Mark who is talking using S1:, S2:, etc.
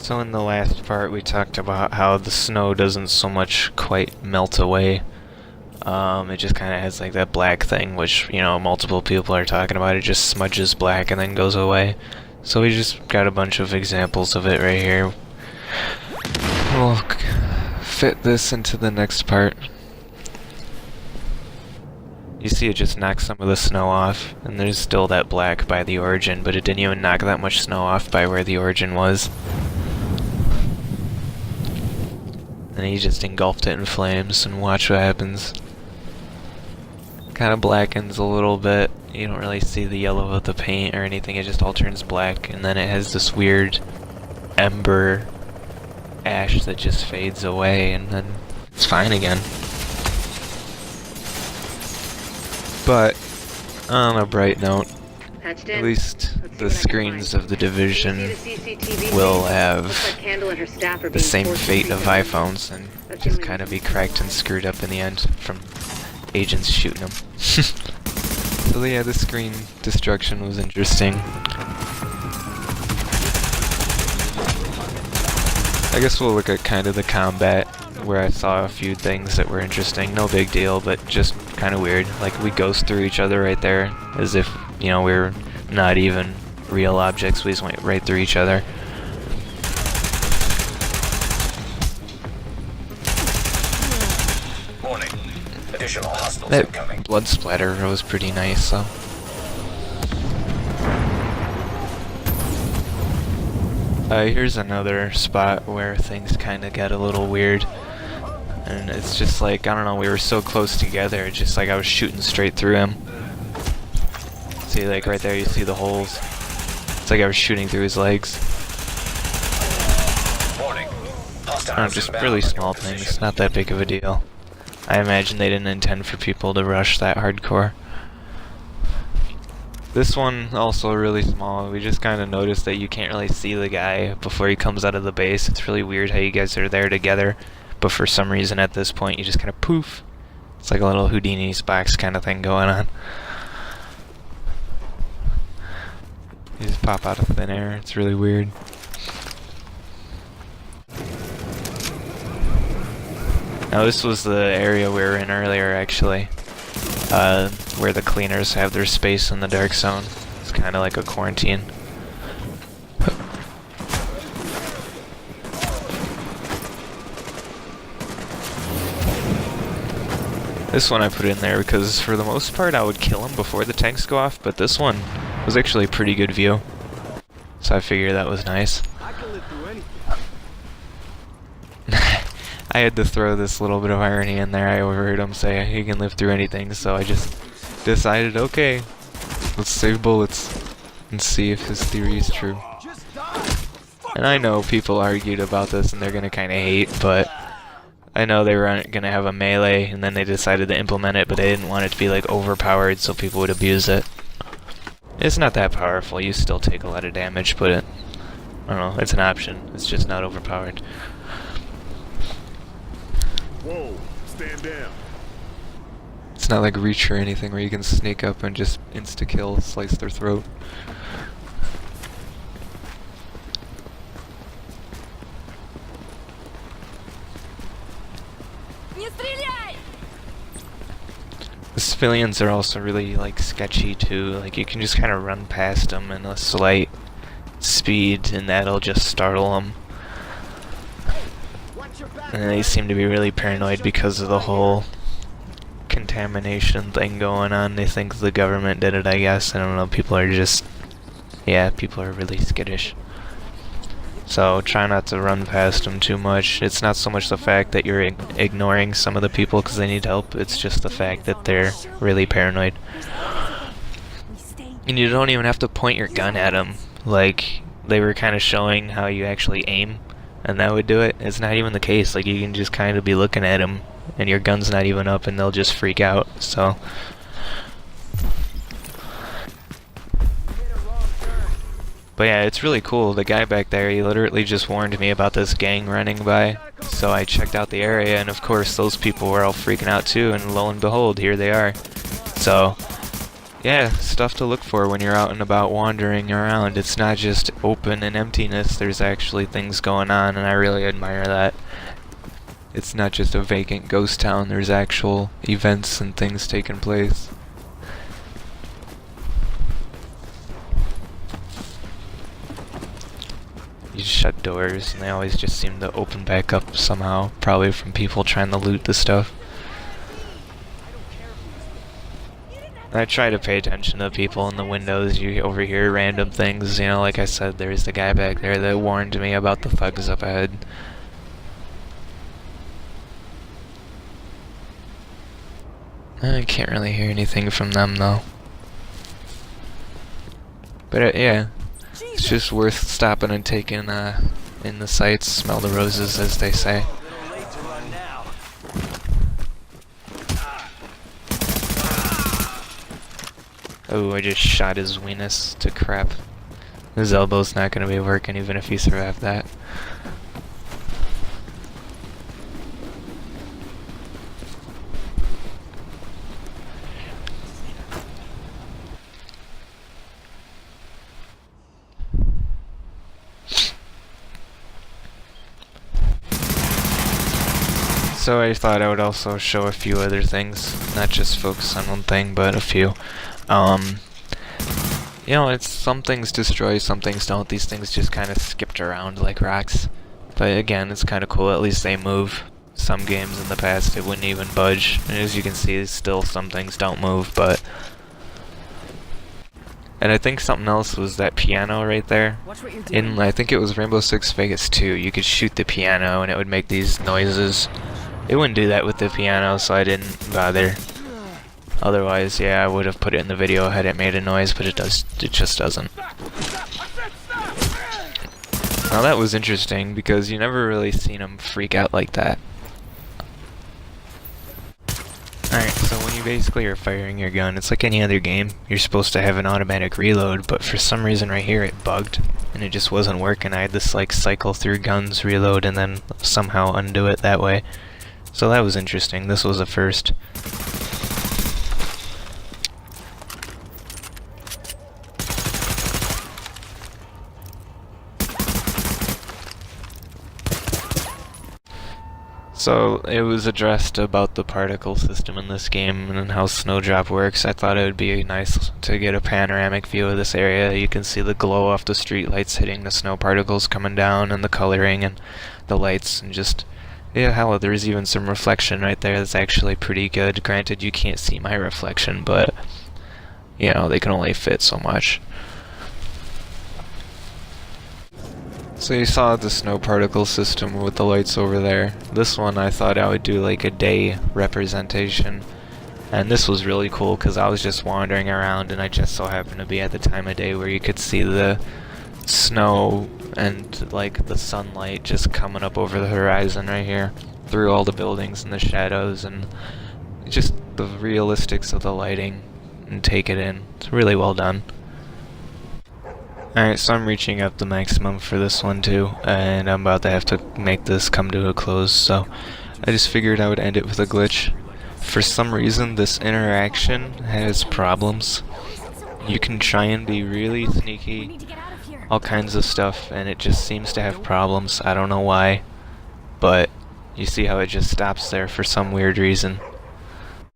S1: So in the last part we talked about how the snow doesn't so much quite melt away. It just kind of has like that black thing, which, you know, multiple people are talking about. It just smudges black and then goes away. So we just got a bunch of examples of it right here. We'll fit this into the next part. You see it just knocks some of the snow off, and there's still that black by the origin, but it didn't even knock that much snow off by where the origin was. And he just engulfed it in flames, and watch what happens. Kind of blackens a little bit. You don't really see the yellow of the paint or anything, it just all turns black, and then it has this weird ember ash that just fades away, and then it's fine again. But, on a bright note, at least the screens of the Division will have the same fate of iPhones, and just kind of be cracked and screwed up in the end from agents shooting them. So yeah, the screen destruction was interesting. I guess we'll look at kind of the combat, where I saw a few things that were interesting. No big deal, but just kind of weird. Like, we ghost through each other right there, as if, you know, we're not even real objects. We just went right through each other.
S2: Warning. Additional hostiles
S1: That
S2: incoming.
S1: blood splatter was pretty nice, so. Here's another spot where things kind of get a little weird. And it's just like, I don't know, we were so close together, it's just like I was shooting straight through him. See, like right there, you see the holes. It's like I was shooting through his legs.
S2: Warning.
S1: I don't know,
S2: Hostiles
S1: just
S2: inbound
S1: really
S2: on your
S1: small
S2: position.
S1: things, not that big of a deal. I imagine they didn't intend for people to rush that hardcore. This one, also really small. We just kind of noticed that you can't really see the guy before he comes out of the base. It's really weird how you guys are there together, but for some reason at this point you just kind of poof. It's like a little Houdini's box kind of thing going on. You just pop out of thin air. It's really weird. Now this was the area we were in earlier, actually. Where the cleaners have their space in the dark zone. It's kind of like a quarantine. This one I put in there because for the most part I would kill him before the tanks go off, but this one was actually a pretty good view. So I figured that was nice. I had to throw this little bit of irony in there. I overheard him say he can live through anything, so I just decided, okay, let's save bullets and see if his theory is true. And I know people argued about this and they're gonna kinda hate, but I know they were gonna have a melee and then they decided to implement it, but they didn't want it to be like overpowered so people would abuse it. It's not that powerful, you still take a lot of damage, but I don't know, it's an option. It's just not overpowered.
S3: Whoa, stand down.
S1: It's not like Reach or anything where you can sneak up and just insta-kill, slice their throat. The civilians are also really like sketchy too. Like you can just kind of run past them in a slight speed and that'll just startle them. And they seem to be really paranoid because of the whole contamination thing going on. They think the government did it, I guess. I don't know, people are just... yeah, people are really skittish. So try not to run past them too much. It's not so much the fact that you're ignoring some of the people because they need help, it's just the fact that they're really paranoid. And you don't even have to point your gun at them. Like, they were kind of showing how you actually aim, and that would do it. It's not even the case. Like, you can just kind of be looking at them, and your gun's not even up, and they'll just freak out, so... But yeah, it's really cool. The guy back there, he literally just warned me about this gang running by, so I checked out the area, and of course those people were all freaking out too, and lo and behold, here they are. So, yeah, stuff to look for when you're out and about wandering around. It's not just open and emptiness, there's actually things going on, and I really admire that. It's not just a vacant ghost town, there's actual events and things taking place. You shut doors and they always just seem to open back up somehow, probably from people trying to loot the stuff. I try to pay attention to people in the windows. You overhear random things, you know, like I said, there's the guy back there that warned me about the thugs up ahead. I can't really hear anything from them though. But yeah, it's just worth stopping and taking in the sights, smell the roses, as they say. Oh, I just shot his weenus to crap. His elbow's not gonna be working even if he survived that. So I thought I would also show a few other things, not just focus on one thing, but a few. You know, it's some things destroy, some things don't. These things just kind of skipped around like rocks. But again, it's kind of cool, at least they move. Some games in the past, it wouldn't even budge. And as you can see, still some things don't move, but... And I think something else was that piano right there. In, I think it was Rainbow Six Vegas 2, you could shoot the piano and it would make these noises. It wouldn't do that with the piano, so I didn't bother. Otherwise, yeah, I would have put it in the video had it made a noise, but it just doesn't. Now that was interesting, because you never really seen them freak out like that. Alright, so when you basically are firing your gun, it's like any other game. You're supposed to have an automatic reload, but for some reason right here it bugged, and it just wasn't working. I had this like cycle through guns, reload, and then somehow undo it that way. So that was interesting. This was a first. So it was addressed about the particle system in this game and how snowdrop works. I thought it would be nice to get a panoramic view of this area. You can see the glow off the street lights hitting the snow particles coming down, and the coloring and the lights, and just... yeah, hell, there's even some reflection right there that's actually pretty good. Granted, you can't see my reflection, but, you know, they can only fit so much. So you saw the snow particle system with the lights over there. This one I thought I would do like a day representation. And this was really cool because I was just wandering around and I just so happened to be at the time of day where you could see the snow and like the sunlight just coming up over the horizon right here through all the buildings and the shadows, and just the realistics of the lighting, and take it in. It's really well done. Alright, so I'm reaching up the maximum for this one too, and I'm about to have to make this come to a close, so I just figured I would end it with a glitch. For some reason this interaction has problems. You can try and be really sneaky, all kinds of stuff, and it just seems to have problems. I don't know why, but you see how it just stops there for some weird reason.